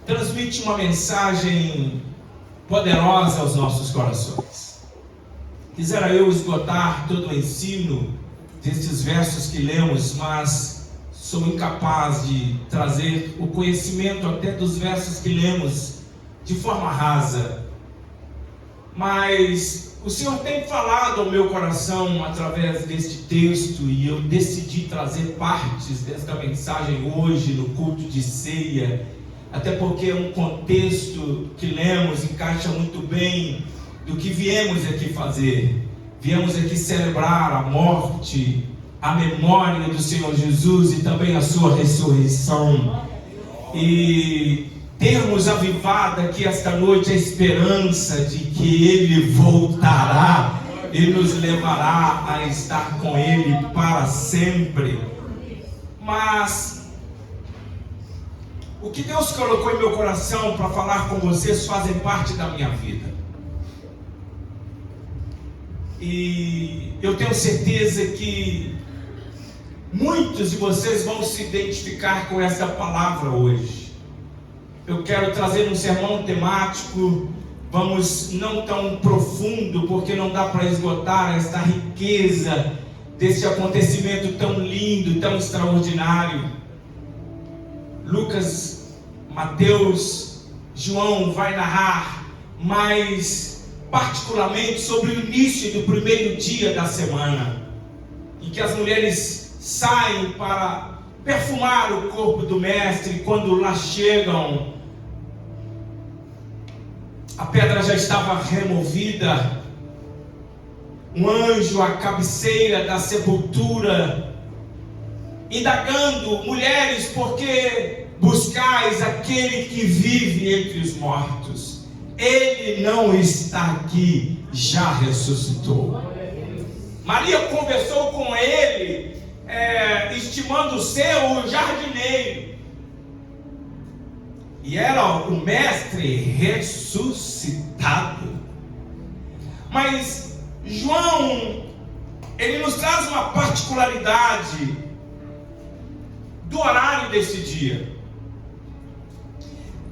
transmite uma mensagem poderosa aos nossos corações. Quisera eu esgotar todo o ensino destes versos que lemos, mas sou incapaz de trazer o conhecimento até dos versos que lemos de forma rasa. Mas o Senhor tem falado ao meu coração através deste texto, e eu decidi trazer partes desta mensagem hoje no culto de ceia, até porque um contexto que lemos encaixa muito bem do que viemos aqui fazer. Viemos aqui celebrar a morte, a memória do Senhor Jesus e também a sua ressurreição, e termos avivado aqui esta noite a esperança de que Ele voltará e nos levará a estar com Ele para sempre. Mas o que Deus colocou em meu coração para falar com vocês fazem parte da minha vida, e eu tenho certeza que muitos de vocês vão se identificar com essa palavra hoje. Eu quero trazer um sermão temático, vamos não tão profundo, porque não dá para esgotar esta riqueza desse acontecimento tão lindo, tão extraordinário. Lucas, Mateus, João vai narrar, mas particularmente sobre o início do primeiro dia da semana, em que as mulheres saem para perfumar o corpo do mestre. Quando lá chegam, a pedra já estava removida, um anjo à cabeceira da sepultura, indagando: mulheres, por que buscais aquele que vive entre os mortos? Ele não está aqui, já ressuscitou. Maria conversou com ele, estimando ser o jardineiro, e era o mestre ressuscitado. Mas João, ele nos traz uma particularidade do horário desse dia.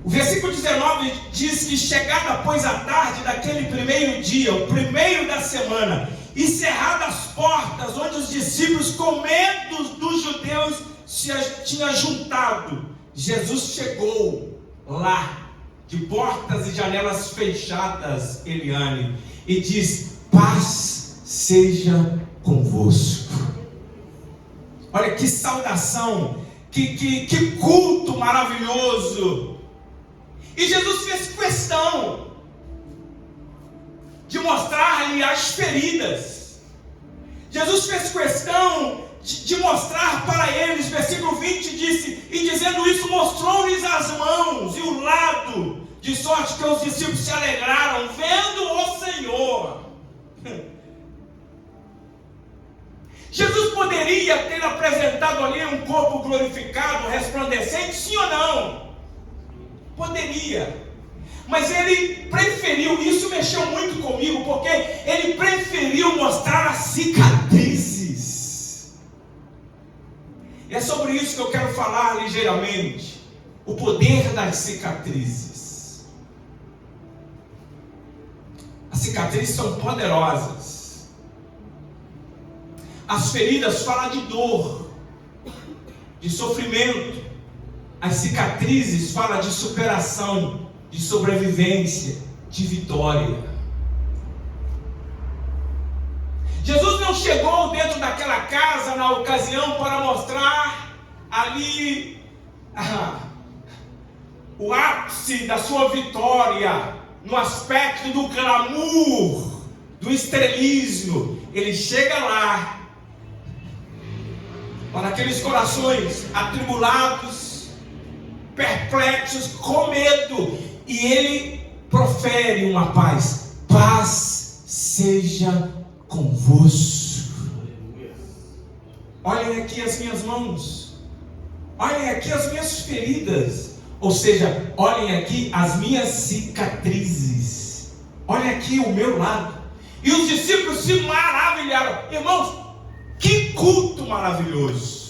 O versículo 19 diz que chegada pois a tarde daquele primeiro dia, o primeiro da semana, e cerradas as portas onde os discípulos com medo dos judeus se tinham juntado, Jesus chegou lá, de portas e janelas fechadas, Eliane, e diz: paz seja convosco. Olha que saudação, que culto maravilhoso. E Jesus fez questão de mostrar-lhe as feridas. Jesus fez questão de mostrar para eles. Versículo 20 disse: e dizendo isso, mostrou-lhes as mãos e o lado, de sorte que os discípulos se alegraram vendo o Senhor. Jesus poderia ter apresentado ali um corpo glorificado, resplandecente, sim ou não? Poderia. Mas ele preferiu, isso mexeu muito comigo, porque ele preferiu mostrar as cicatrizes. E é sobre isso que eu quero falar ligeiramente. O poder das cicatrizes. As cicatrizes são poderosas. As feridas falam de dor, de sofrimento. As cicatrizes falam de superação, de sobrevivência, de vitória. Jesus não chegou dentro daquela casa na ocasião para mostrar ali o ápice da sua vitória, no aspecto do glamour, do estrelismo. Ele chega lá para aqueles corações atribulados, perplexos, com medo, e ele profere uma paz: paz seja convosco. Olhem aqui as minhas mãos, olhem aqui as minhas feridas, ou seja, olhem aqui as minhas cicatrizes, olhem aqui o meu lado. E os discípulos se maravilharam. Irmãos, que culto maravilhoso!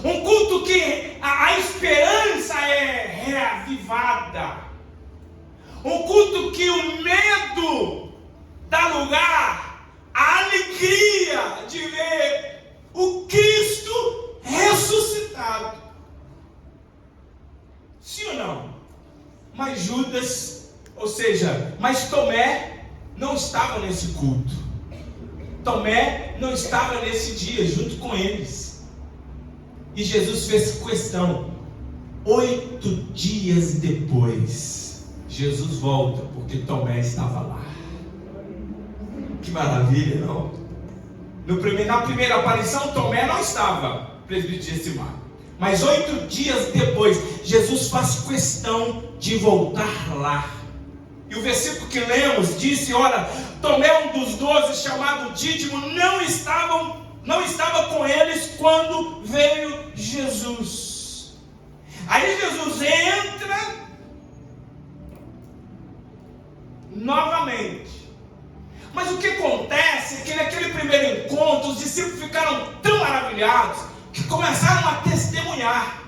Um culto que a esperança é reavivada. Um culto que o medo dá lugar à alegria de ver o Cristo ressuscitado. Sim ou não? Mas Judas, ou seja, mas Tomé não estava nesse culto. Tomé não estava nesse dia junto com eles. E Jesus fez questão. 8 dias depois, Jesus volta, porque Tomé estava lá. Que maravilha, não? Na primeira aparição, Tomé não estava presbiteriano. Mas 8 dias depois, Jesus faz questão de voltar lá. E o versículo que lemos disse: olha, Tomé, um dos 12, chamado Dídimo, não estava com eles quando veio Jesus. Aí Jesus entra novamente. Mas o que acontece é que naquele primeiro encontro, os discípulos ficaram tão maravilhados que começaram a testemunhar.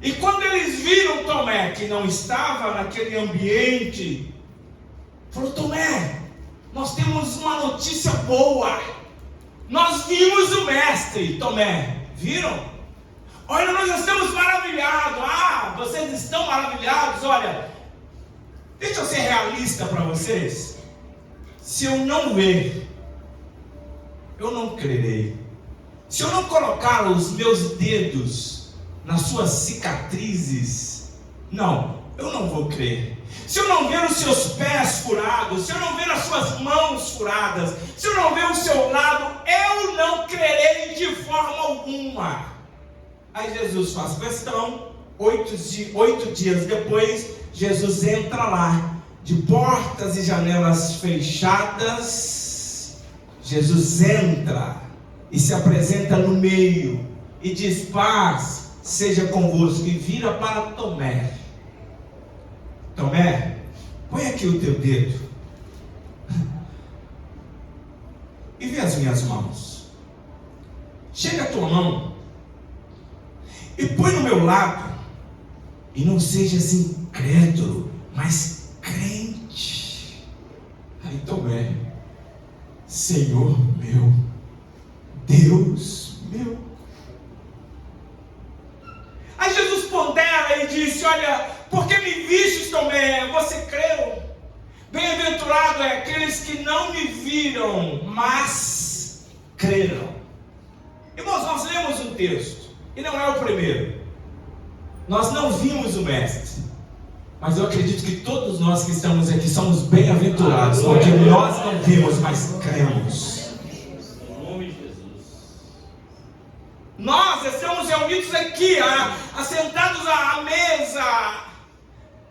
E quando eles viram Tomé, que não estava naquele ambiente, falou: Tomé, nós temos uma notícia boa. Nós vimos o mestre. Tomé, viram? Olha, nós estamos maravilhados. Ah, vocês estão maravilhados? Olha, deixa eu ser realista para vocês. Se eu não ver, eu não crerei. Se eu não colocar os meus dedos nas suas cicatrizes, não, eu não vou crer. Se eu não ver os seus pés furados, se eu não ver as suas mãos furadas, se eu não ver o seu lado, eu não crerei de forma alguma. Aí Jesus faz questão. 8 dias depois, Jesus entra lá, de portas e janelas fechadas. Jesus entra e se apresenta no meio e diz: paz seja convosco. E vira para Tomé: Tomé, põe aqui o teu dedo e vê as minhas mãos. Chega a tua mão e põe no meu lado, e não sejas incrédulo, mas crente. Aí Tomé: Senhor meu, Deus meu. Aí Jesus pondera e disse: olha, porque me vistes, Tomé, você creu. Bem-aventurado é aqueles que não me viram, mas creram. Irmãos, nós lemos um texto, e não é o primeiro. Nós não vimos o mestre, mas eu acredito que todos nós que estamos aqui somos bem-aventurados, porque nós não vimos, mas cremos. Nós estamos reunidos aqui, assentados à mesa,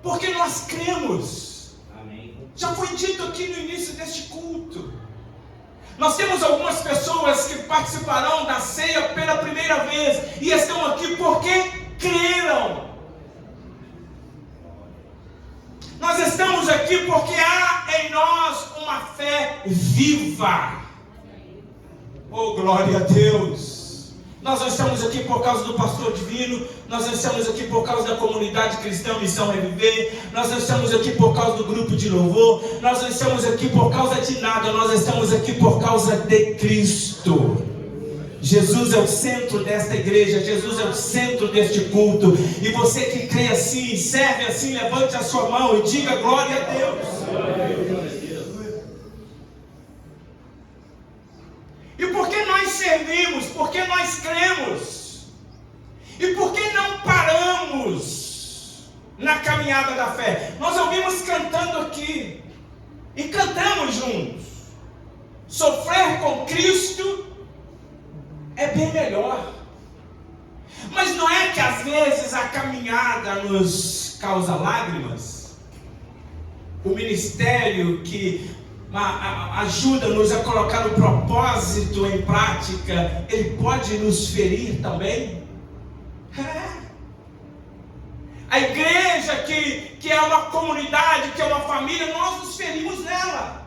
porque nós cremos. Amém. Já foi dito aqui no início deste culto. Nós temos algumas pessoas que participarão da ceia pela primeira vez e estão aqui porque creram. Nós estamos aqui porque há em nós uma fé viva. Oh, glória a Deus! Nós não estamos aqui por causa do pastor divino, nós não estamos aqui por causa da comunidade cristã Missão Reviver, nós não estamos aqui por causa do grupo de louvor, nós não estamos aqui por causa de nada, nós estamos aqui por causa de Cristo. Jesus é o centro desta igreja, Jesus é o centro deste culto, e você que crê assim, serve assim, levante a sua mão e diga glória a Deus. E por que nós servimos? Por que nós cremos? E por que não paramos na caminhada da fé? Nós ouvimos cantando aqui, e cantamos juntos. Sofrer com Cristo é bem melhor. Mas não é que às vezes a caminhada nos causa lágrimas? O ministério que ajuda-nos a colocar o propósito em prática, ele pode nos ferir também? A igreja que é uma comunidade, que é uma família, nós nos ferimos nela.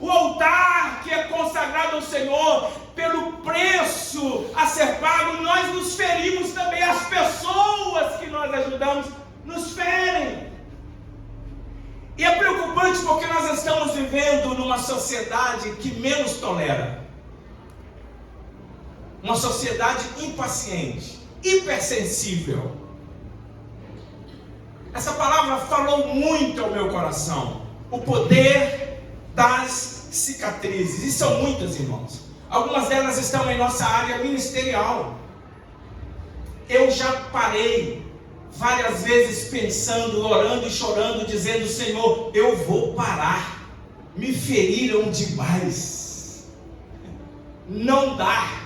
O altar que é consagrado ao Senhor pelo preço a ser pago, nós nos ferimos também. As pessoas que nós ajudamos nos ferem. E é preocupante porque nós estamos vivendo numa sociedade que menos tolera. Uma sociedade impaciente, hipersensível. Essa palavra falou muito ao meu coração. O poder das cicatrizes. E são muitas, irmãos. Algumas delas estão em nossa área ministerial. Eu já parei várias vezes pensando, orando e chorando, dizendo: Senhor, eu vou parar. Me feriram demais. Não dá.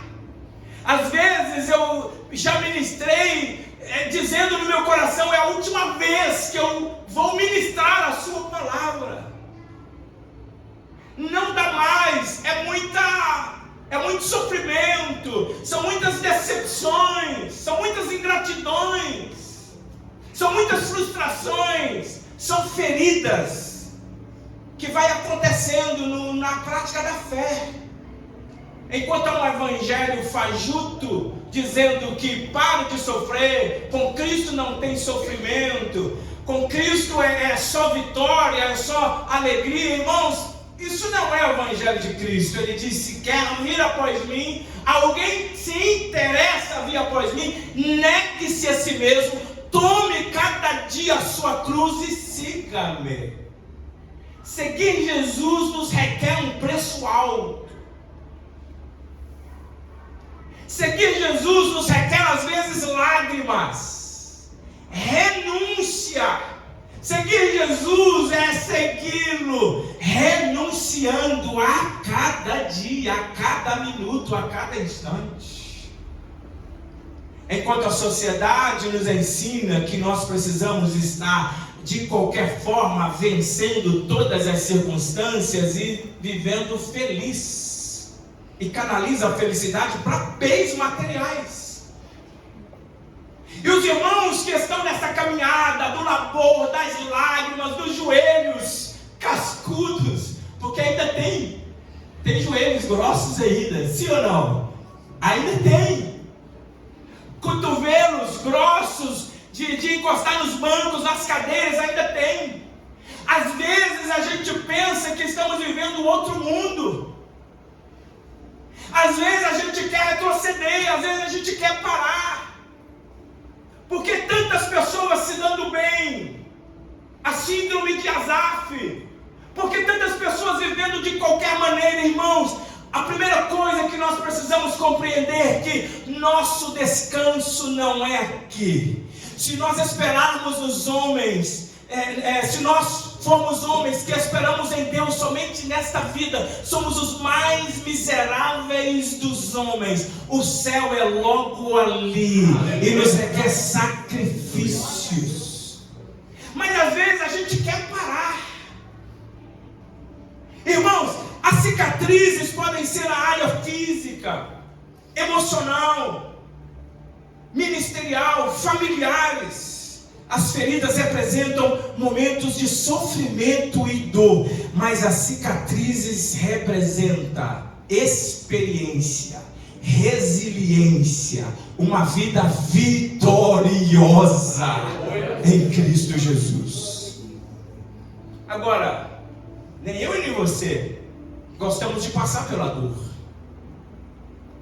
Às vezes eu já ministrei dizendo no meu coração: é a última vez que eu vou ministrar a sua palavra. Não dá mais. É muito sofrimento, são muitas decepções, são muitas ingratidões, são muitas frustrações, são feridas que vai acontecendo na prática da fé. Enquanto há um evangelho fajuto dizendo que pare de sofrer, com Cristo não tem sofrimento, com Cristo é só vitória, é só alegria, irmãos, isso não é o evangelho de Cristo. Ele diz: se quer vir após mim, alguém se interessa a vir após mim, negue-se a si mesmo, tome cada dia a sua cruz e siga-me. Seguir Jesus nos requer um preço alto. Seguir Jesus nos requer às vezes lágrimas, renúncia. Seguir Jesus é segui-lo renunciando a cada dia, a cada minuto, a cada instante. Enquanto a sociedade nos ensina que nós precisamos estar de qualquer forma vencendo todas as circunstâncias e vivendo feliz, e canaliza a felicidade para bens materiais. E os irmãos que estão nessa caminhada do labor, das lágrimas, dos joelhos cascudos, porque ainda tem joelhos grossos ainda, sim ou não? Ainda tem. Cotovelos grossos de encostar nos bancos, nas cadeiras, ainda tem. Às vezes a gente pensa que estamos vivendo outro mundo. Às vezes a gente quer retroceder, às vezes a gente quer parar. Porque tantas pessoas se dando bem, a síndrome de Asaf, porque tantas pessoas vivendo de qualquer maneira, irmãos. A primeira coisa que nós precisamos compreender é que nosso descanso não é aqui. Se nós esperarmos os homens, se nós formos homens que esperamos em Deus somente nesta vida, somos os mais miseráveis dos homens. O céu é logo ali e nos requer sacrifícios. Mas às vezes a gente quer parar. Irmãos, as cicatrizes podem ser na área física, emocional, ministerial, familiares. As feridas representam momentos de sofrimento e dor, mas as cicatrizes representam experiência, resiliência, uma vida vitoriosa em Cristo Jesus. Agora, nem eu e nem você gostamos de passar pela dor.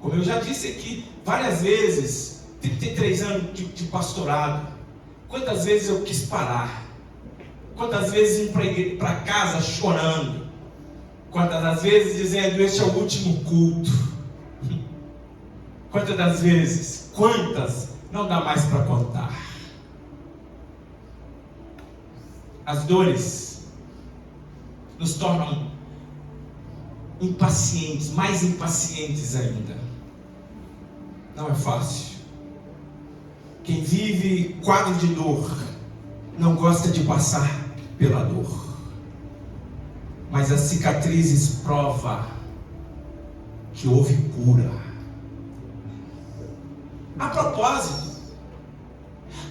Como eu já disse aqui várias vezes, 33 anos de pastorado, quantas vezes eu quis parar, quantas vezes ir para casa chorando, quantas das vezes dizendo: este é o último culto, quantas das vezes, quantas, não dá mais para contar. As dores nos tornam impacientes, mais impacientes ainda. Não é fácil. Quem vive quadro de dor não gosta de passar pela dor. Mas as cicatrizes provam que houve cura. A propósito,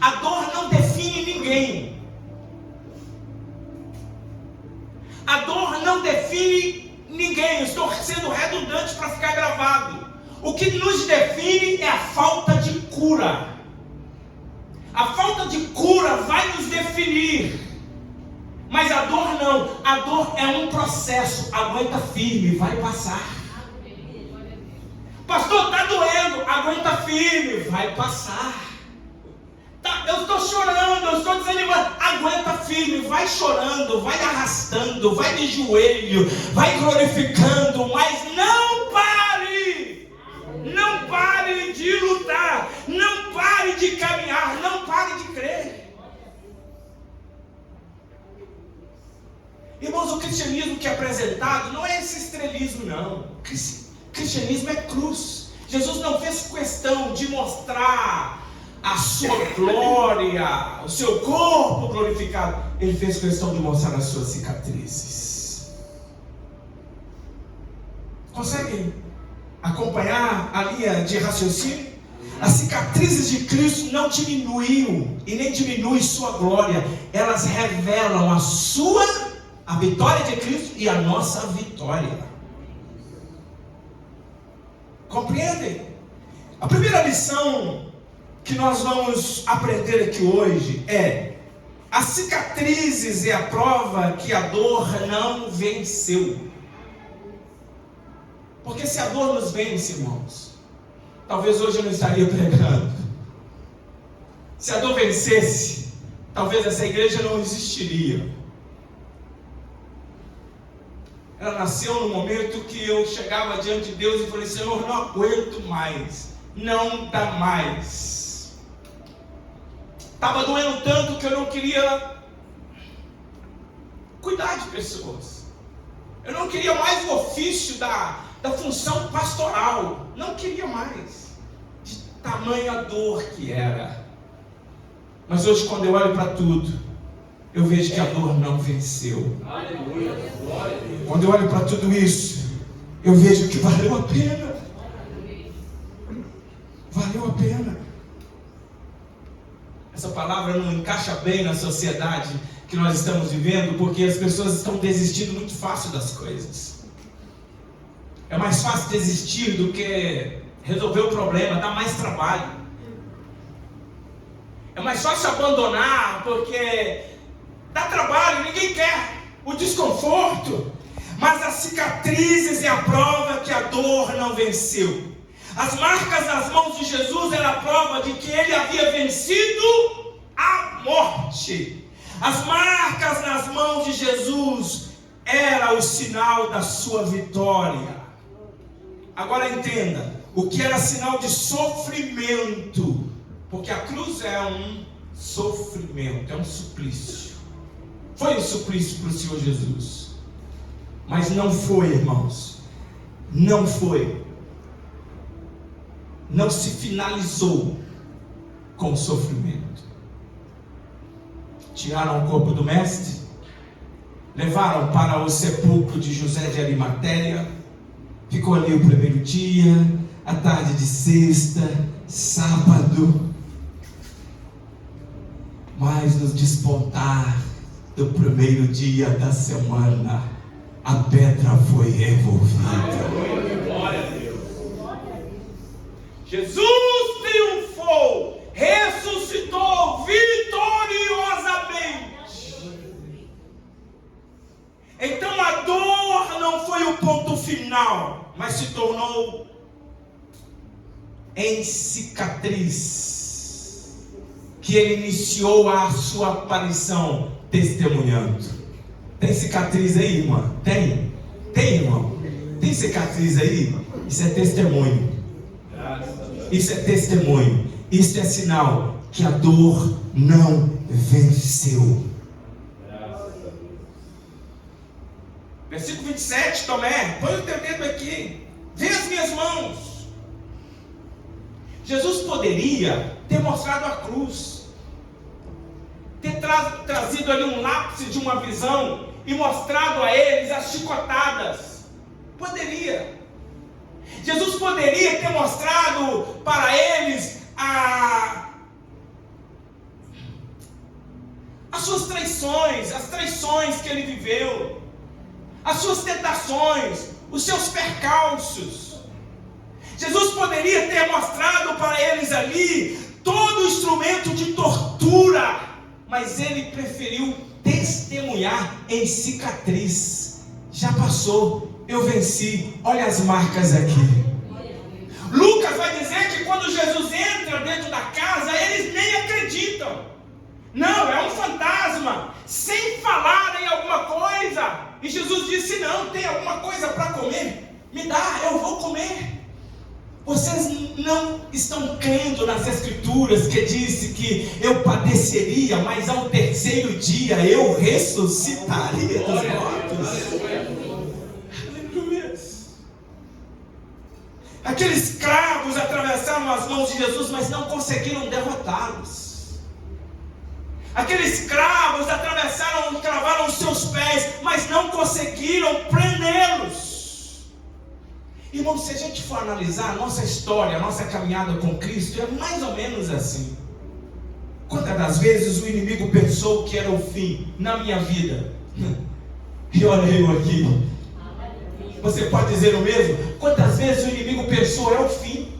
a dor não define ninguém. A dor não define ninguém. Eu estou sendo redundante para ficar gravado. O que nos define é a falta de cura. A falta de cura vai nos definir. Mas a dor não. A dor é um processo. Aguenta firme, vai passar. Pastor, está doendo. Aguenta firme, vai passar. Eu estou chorando, eu estou desanimado. Aguenta firme, vai chorando, vai arrastando, vai de joelho, vai glorificando, mas não pare. Não pare de lutar, não pare de caminhar, não pare de crer. Irmãos, o cristianismo que é apresentado não é esse estrelismo, não. Cristianismo é cruz. Jesus não fez questão de mostrar a sua glória, o seu corpo glorificado. Ele fez questão de mostrar as suas cicatrizes. Conseguem acompanhar a linha de raciocínio? As cicatrizes de Cristo não diminuíram e nem diminui sua glória. Elas revelam a vitória de Cristo e a nossa vitória. Compreendem? A primeira lição que nós vamos aprender aqui hoje é: as cicatrizes é a prova que a dor não venceu. Porque se a dor nos vence, irmãos, talvez hoje eu não estaria pregando. Se a dor vencesse, talvez essa igreja não existiria. Ela nasceu no momento que eu chegava diante de Deus e falei: Senhor, não aguento mais, não dá mais. Estava doendo tanto que eu não queria cuidar de pessoas. Eu não queria mais o ofício da função pastoral. Não queria mais. De tamanha dor que era. Mas hoje, quando eu olho para tudo, eu vejo que a dor não venceu. Quando eu olho para tudo isso, eu vejo que valeu a pena. Valeu a pena. Essa palavra não encaixa bem na sociedade que nós estamos vivendo, porque as pessoas estão desistindo muito fácil das coisas. É mais fácil desistir do que resolver o problema, dá mais trabalho. É mais fácil abandonar, porque dá trabalho, ninguém quer o desconforto. Mas as cicatrizes é a prova que a dor não venceu. As marcas nas mãos de Jesus era a prova de que ele havia vencido a morte. As marcas nas mãos de Jesus era o sinal da sua vitória. Agora entenda, o que era sinal de sofrimento, porque a cruz é um sofrimento, é um suplício. Foi um suplício para o Senhor Jesus, mas não foi, irmãos, não foi. Não se finalizou com o sofrimento. Tiraram o corpo do mestre, levaram para o sepulcro de José de Arimateia, ficou ali o primeiro dia, a tarde de sexta, sábado, mas no despontar do primeiro dia da semana, a pedra foi removida. Jesus triunfou, ressuscitou vitoriosamente. Então a dor não foi o ponto final, mas se tornou em cicatriz, que ele iniciou a sua aparição testemunhando. Tem cicatriz aí, irmã? Tem? Tem, irmão? Tem cicatriz aí? Isso é testemunho. Isso é testemunho. Isso é sinal que a dor não venceu. Versículo 27, Tomé, põe o teu dedo aqui, vê as minhas mãos. Jesus poderia ter mostrado a cruz, ter trazido ali um lápis de uma visão e mostrado a eles as chicotadas. Poderia. Jesus poderia ter mostrado para eles as suas traições, as traições que ele viveu, as suas tentações, os seus percalços. Jesus poderia ter mostrado para eles ali todo o instrumento de tortura, mas ele preferiu testemunhar em cicatriz. Já passou, eu venci, olha as marcas aqui. Lucas vai dizer que quando Jesus entra dentro da casa, eles nem acreditam. Não, é um fantasma, sem falar em alguma coisa. E Jesus disse: não, tem alguma coisa para comer? Me dá, eu vou comer. Vocês não estão crendo nas escrituras que disse que eu padeceria, mas ao terceiro dia eu ressuscitaria dos mortos. Aleluia. Aqueles cravos atravessaram as mãos de Jesus, mas não conseguiram derrotá-los. Aqueles cravos cravaram os seus pés, mas não conseguiram prendê-los. Irmão, se a gente for analisar a nossa história, a nossa caminhada com Cristo, é mais ou menos assim. Quantas das vezes o inimigo pensou que era o fim na minha vida? E olha eu aqui. Você pode dizer o mesmo? Quantas vezes o inimigo pensou: é o fim,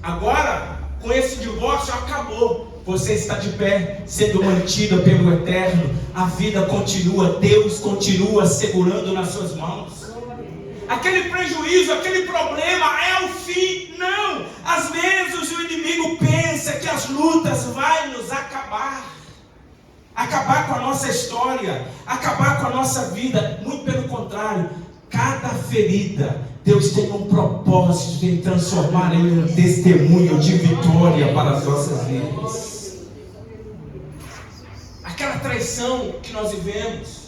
agora com esse divórcio acabou. Você está de pé, sendo mantida pelo Eterno. A vida continua, Deus continua segurando nas suas mãos. Aquele prejuízo, aquele problema é o fim. Não, às vezes o inimigo pensa que as lutas vão nos acabar com a nossa história, acabar com a nossa vida. Muito pelo contrário, cada ferida, Deus tem um propósito de transformar em um testemunho de vitória para as nossas vidas. Aquela traição que nós vivemos,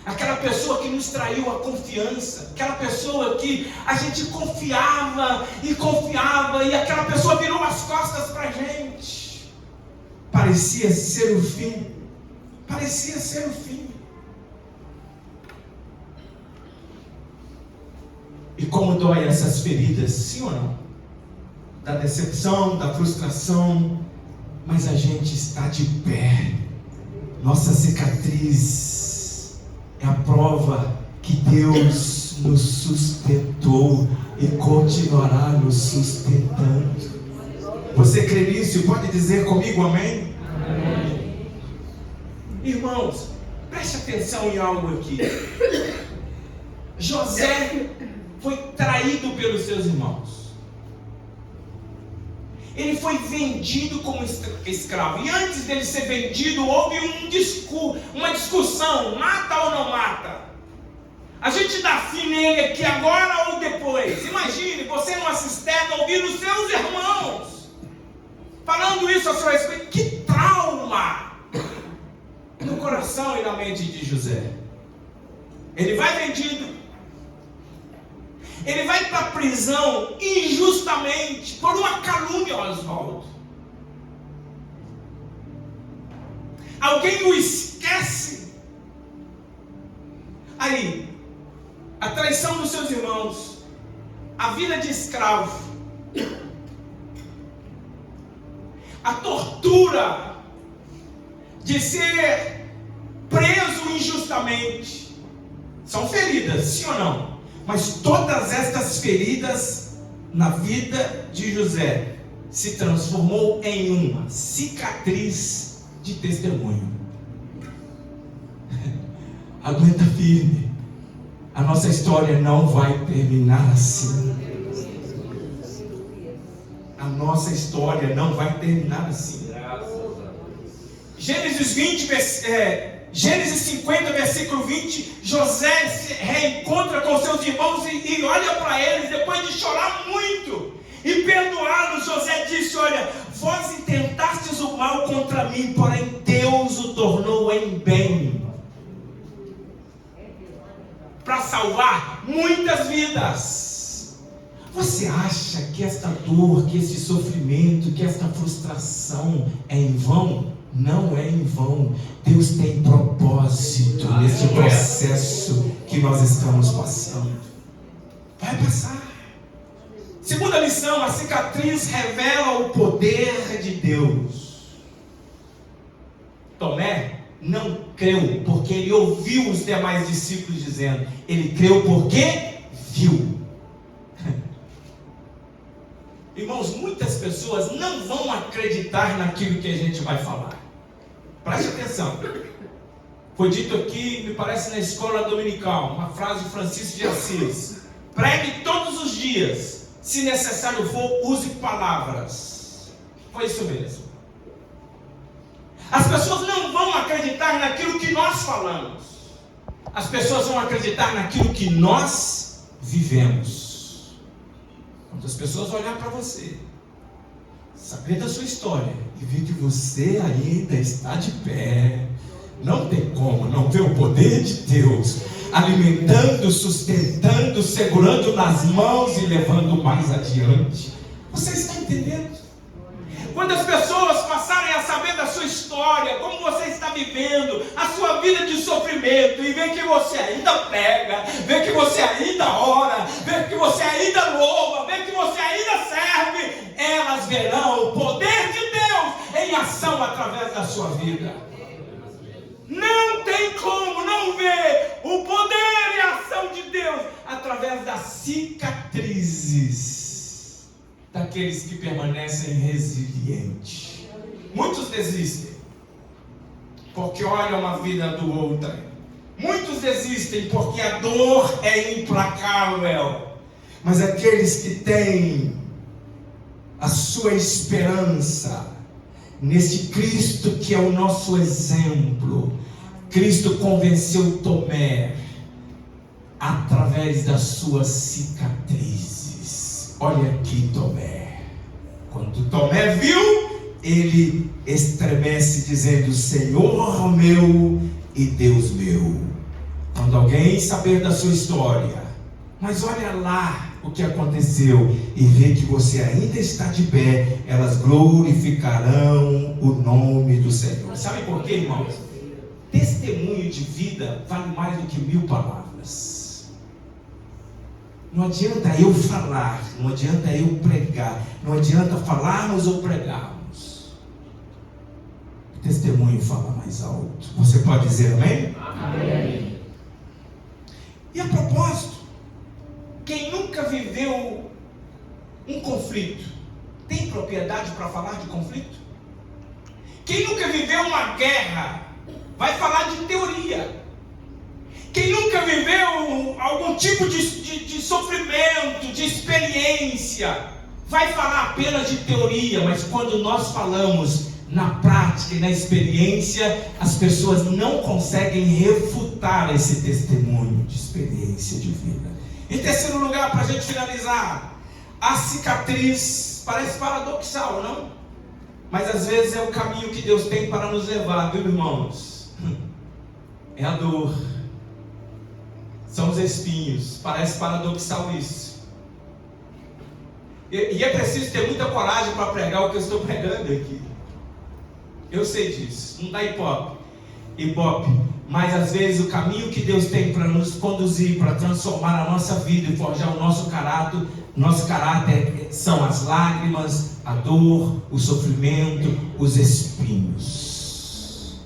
aquela pessoa que nos traiu a confiança, aquela pessoa que a gente confiava, e aquela pessoa virou as costas para a gente. Parecia ser o fim. E como dói essas feridas, sim ou não? Da decepção, da frustração, mas a gente está de pé. Nossa cicatriz é a prova que Deus nos sustentou e continuará nos sustentando. Você crê nisso? Pode dizer comigo amém? Amém. Irmãos, preste atenção em algo aqui. José foi traído pelos seus irmãos. Ele foi vendido como escravo. E antes dele ser vendido, houve uma discussão: mata ou não mata? A gente dá fim nele aqui agora ou depois? Imagine você numa cisterna ouvindo os seus irmãos falando isso a seu respeito. Que trauma no coração e na mente de José. Ele vai vendido. Ele vai para a prisão injustamente por uma calúnia, Oswaldo. Alguém o esquece. Aí, a traição dos seus irmãos, a vida de escravo, a tortura de ser preso injustamente, são feridas, sim ou não? Mas todas estas feridas na vida de José se transformou em uma cicatriz de testemunho. Aguenta firme. A nossa história não vai terminar assim. A nossa história não vai terminar assim. Gênesis 50, versículo 20, José se reencontra com seus irmãos e olha para eles, depois de chorar muito e perdoá-los. José disse: olha, vós intentastes o mal contra mim, porém Deus o tornou em bem, para salvar muitas vidas. Você acha que esta dor, que esse sofrimento, que esta frustração é em vão? Não é em vão. Deus tem propósito nesse processo que nós estamos passando. Vai passar. Segunda lição: a cicatriz revela o poder de Deus. Tomé não creu porque ele ouviu os demais discípulos dizendo. Ele creu porque viu. Irmãos, muitas pessoas não vão acreditar naquilo que a gente vai falar. Preste atenção. Foi dito aqui, me parece, na escola dominical, uma frase de Francisco de Assis: pregue todos os dias, se necessário for, use palavras. Foi isso mesmo. As pessoas não vão acreditar naquilo que nós falamos. As pessoas vão acreditar naquilo que nós vivemos. Quando as pessoas olhar para você, saber da sua história e ver que você ainda está de pé, não tem como não ver o poder de Deus alimentando, sustentando, segurando nas mãos e levando mais adiante. Você está entendendo? Quando as pessoas passarem a saber da sua história, como você está vivendo, a sua vida de sofrimento, e ver que você ainda prega, ver que você ainda ora, ver que você ainda louva, ver que você ainda serve, elas verão o poder de Deus em ação através da sua vida. Não tem como não ver o poder e a ação de Deus através das cicatrizes daqueles que permanecem resilientes. Muitos desistem porque olham a vida do outro. Muitos desistem porque a dor é implacável. Mas aqueles que têm a sua esperança nesse Cristo que é o nosso exemplo. Cristo convenceu Tomé através das suas cicatrizes. Olha aqui, Tomé. Quando Tomé viu, ele estremece dizendo: Senhor meu e Deus meu. Quando alguém saber da sua história, mas olha lá o que aconteceu, e vê que você ainda está de pé, elas glorificarão o nome do Senhor. Sabe por quê, irmãos? Testemunho de vida vale mais do que 1000 palavras. Não adianta eu falar, não adianta eu pregar, não adianta falarmos ou pregarmos. O testemunho fala mais alto. Você pode dizer amém? Amém. E a propósito, quem nunca viveu um conflito, tem propriedade para falar de conflito? Quem nunca viveu uma guerra, vai falar de teoria. Quem nunca viveu algum tipo de sofrimento, de experiência, vai falar apenas de teoria. Mas quando nós falamos na prática e na experiência, as pessoas não conseguem refutar esse testemunho de experiência de vida. Em terceiro lugar, para a gente finalizar, a cicatriz parece paradoxal, não? Mas às vezes é o caminho que Deus tem para nos levar, viu, irmãos? É a dor, são os espinhos. Parece paradoxal isso. E é preciso ter muita coragem para pregar o que eu estou pregando aqui. Eu sei disso, não dá ibope. Mas às vezes o caminho que Deus tem para nos conduzir, para transformar a nossa vida e forjar o nosso caráter são as lágrimas, a dor, o sofrimento, os espinhos.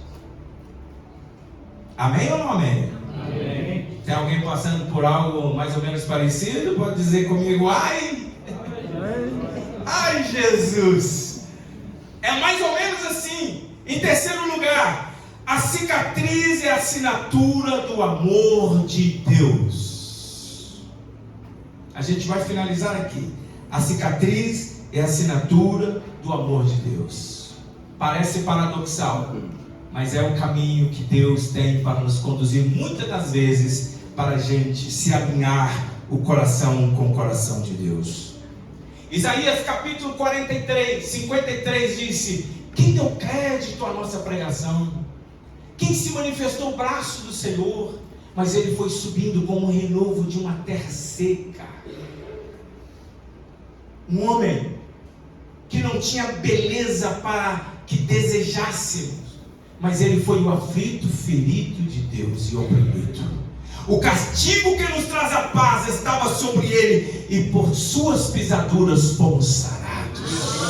Amém ou não amém? Amém. Tem alguém passando por algo mais ou menos parecido? Pode dizer comigo: ai! Ai, Jesus! É mais ou menos assim. Em terceiro lugar, a cicatriz é a assinatura do amor de Deus. A gente vai finalizar aqui. A cicatriz é a assinatura do amor de Deus. Parece paradoxal, mas é o caminho que Deus tem para nos conduzir, muitas das vezes, para a gente se alinhar o coração com o coração de Deus. Isaías capítulo 43, 53 disse: quem deu crédito à nossa pregação? Quem se manifestou o braço do Senhor? Mas ele foi subindo como um renovo de uma terra seca. Um homem que não tinha beleza para que desejássemos, mas ele foi o aflito, ferido de Deus e oprimido. O castigo que nos traz a paz estava sobre ele, e por suas pisaduras fomos sarados.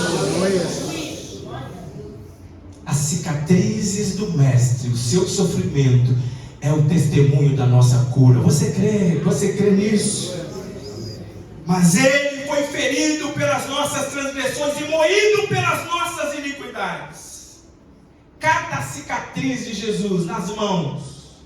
As cicatrizes do mestre, o seu sofrimento é o testemunho da nossa cura. Você crê nisso? Mas ele foi ferido pelas nossas transgressões e moído pelas nossas iniquidades. Cada cicatriz de Jesus nas mãos,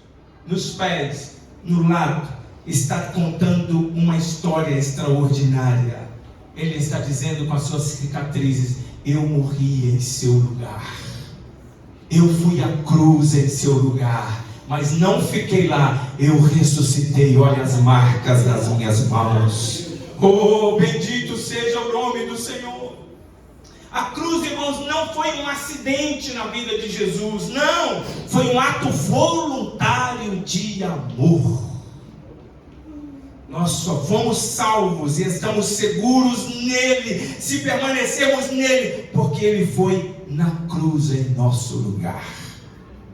nos pés, no lado, está contando uma história extraordinária. Ele está dizendo com as suas cicatrizes: eu morri em seu lugar, eu fui à cruz em seu lugar, mas não fiquei lá, eu ressuscitei. Olha as marcas das minhas mãos. Oh, bendito seja o nome do Senhor. A cruz, irmãos, não foi um acidente na vida de Jesus, não, foi um ato voluntário de amor. Nós só fomos salvos e estamos seguros nele, se permanecermos nele, porque ele foi na cruz em nosso lugar.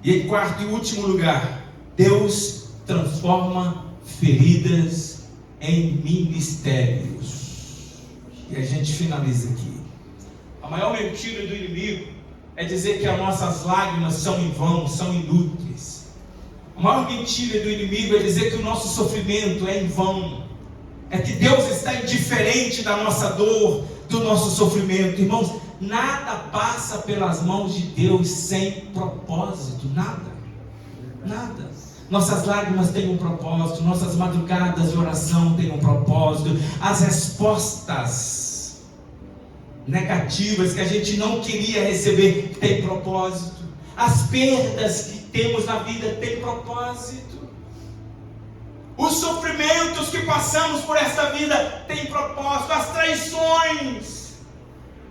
E em quarto e último lugar, Deus transforma feridas em ministérios. E a gente finaliza aqui. A maior mentira do inimigo é dizer que as nossas lágrimas são em vão, são inúteis. A maior mentira do inimigo é dizer que o nosso sofrimento é em vão, é que Deus está indiferente da nossa dor, do nosso sofrimento. Irmãos, nada passa pelas mãos de Deus sem propósito, nada. Nossas lágrimas têm um propósito, nossas madrugadas de oração têm um propósito, as respostas negativas que a gente não queria receber têm propósito, as perdas que temos na vida têm propósito, os sofrimentos que passamos por esta vida têm propósito, as traições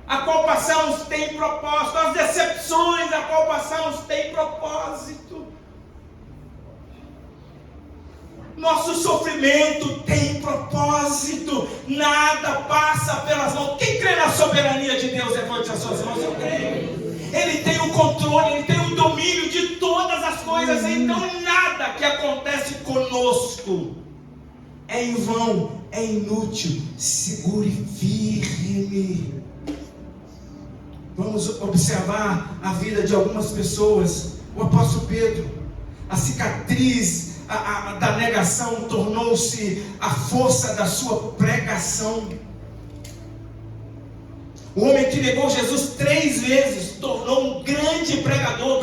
a qual passamos têm propósito, as decepções a qual passamos têm propósito. Nosso sofrimento tem propósito, nada passa pelas mãos. Quem crê na soberania de Deus, levante as suas mãos. Eu creio. Ele tem o controle, ele tem o domínio de todas as coisas. Então nada que acontece conosco é em vão, é inútil. Segure firme. Vamos observar a vida de algumas pessoas. O apóstolo Pedro, a cicatriz da negação tornou-se a força da sua pregação. O homem que negou Jesus 3 vezes tornou um grande pregador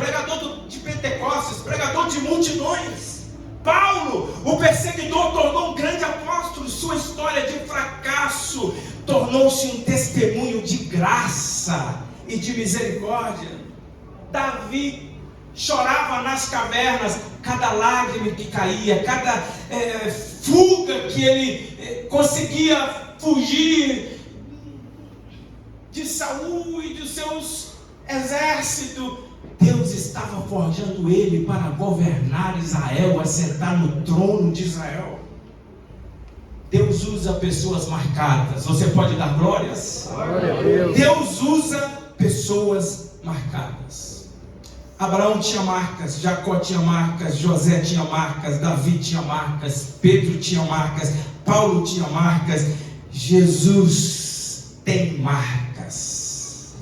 de Pentecostes, pregador de multidões. Paulo, o perseguidor, tornou um grande apóstolo. Sua história de fracasso tornou-se um testemunho de graça e de misericórdia. Davi chorava nas cavernas, cada lágrima que caía, cada fuga que ele conseguia fugir de Saul e dos seus exércitos. Deus estava forjando ele para governar Israel, assentar no trono de Israel. Deus usa pessoas marcadas. Você pode dar glórias? Glória a Deus. Deus usa pessoas marcadas. Abraão tinha marcas, Jacó tinha marcas, José tinha marcas, Davi tinha marcas, Pedro tinha marcas, Paulo tinha marcas, Jesus tem marcas.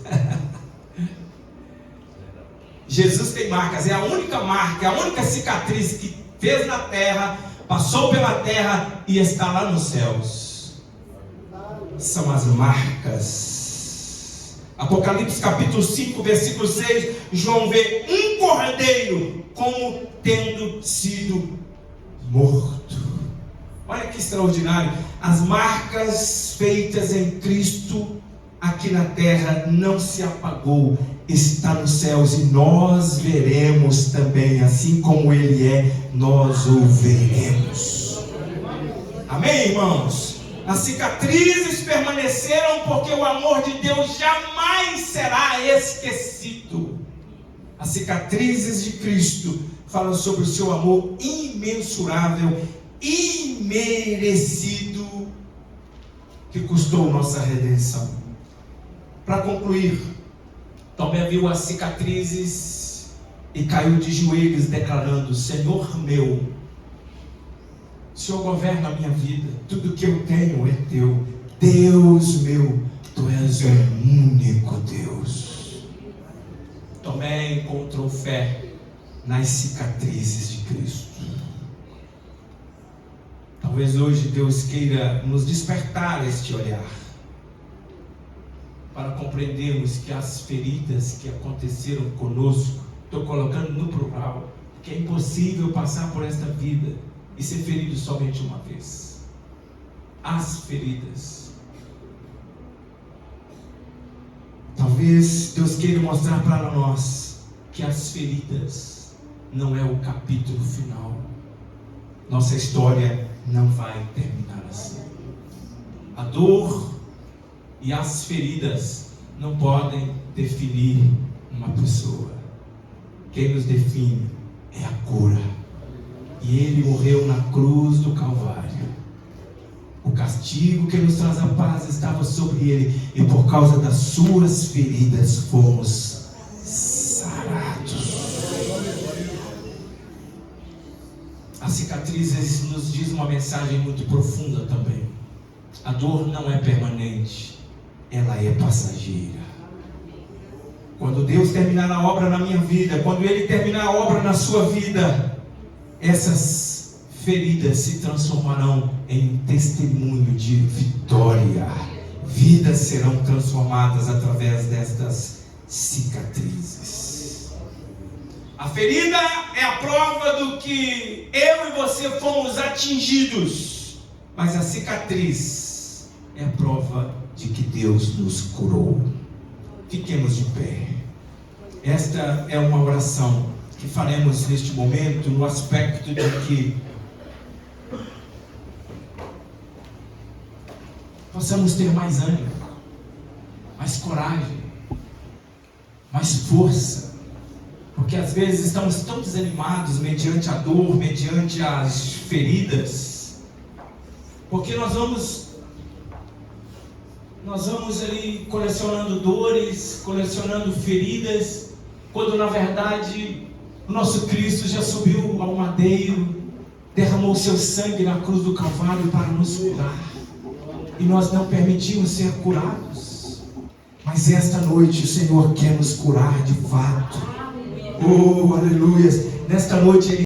Jesus tem marcas, é a única marca, é a única cicatriz que fez na terra, passou pela terra e está lá nos céus. São as marcas. Apocalipse capítulo 5, versículo 6, João vê um cordeiro como tendo sido morto. Olha que extraordinário. As marcas feitas em Cristo aqui na terra não se apagou, está nos céus, e nós veremos também, assim como Ele é, nós o veremos. Amém, irmãos? As cicatrizes permaneceram porque o amor de Deus jamais será esquecido. As cicatrizes de Cristo falam sobre o seu amor imensurável, imerecido, que custou nossa redenção. Para concluir, Tomé viu as cicatrizes e caiu de joelhos declarando: Senhor meu, o Senhor governa a minha vida, tudo que eu tenho é teu. Deus meu, tu és o único Deus. Tomé encontrou fé nas cicatrizes de Cristo. Talvez hoje Deus queira nos despertar este olhar. para compreendermos que as feridas que aconteceram conosco, estou colocando no plural, que é impossível passar por esta vida e ser ferido somente uma vez. As feridas. Talvez Deus queira mostrar para nós que as feridas não é o capítulo final. Nossa história não vai terminar assim. A dor e as feridas não podem definir uma pessoa. Quem nos define é a cura. E Ele morreu na cruz do Calvário. O castigo que nos traz a paz estava sobre Ele, e por causa das suas feridas fomos sarados. As cicatrizes nos diz uma mensagem muito profunda também. A dor não é permanente, ela é passageira. Quando Deus terminar a obra na minha vida, quando Ele terminar a obra na sua vida, essas feridas se transformarão em testemunho de vitória. Vidas serão transformadas através destas cicatrizes. A ferida é a prova do que eu e você fomos atingidos, mas a cicatriz é a prova de que Deus nos curou. Fiquemos de pé. Esta é uma oração que faremos neste momento, no aspecto de que possamos ter mais ânimo, mais coragem, mais força, porque às vezes estamos tão desanimados mediante a dor, mediante as feridas, porque nós vamos ali colecionando dores, colecionando feridas, quando na verdade o nosso Cristo já subiu ao madeiro, derramou seu sangue na cruz do Calvário para nos curar, e nós não permitimos ser curados. Mas esta noite o Senhor quer nos curar de fato. Oh, aleluia! Nesta noite Ele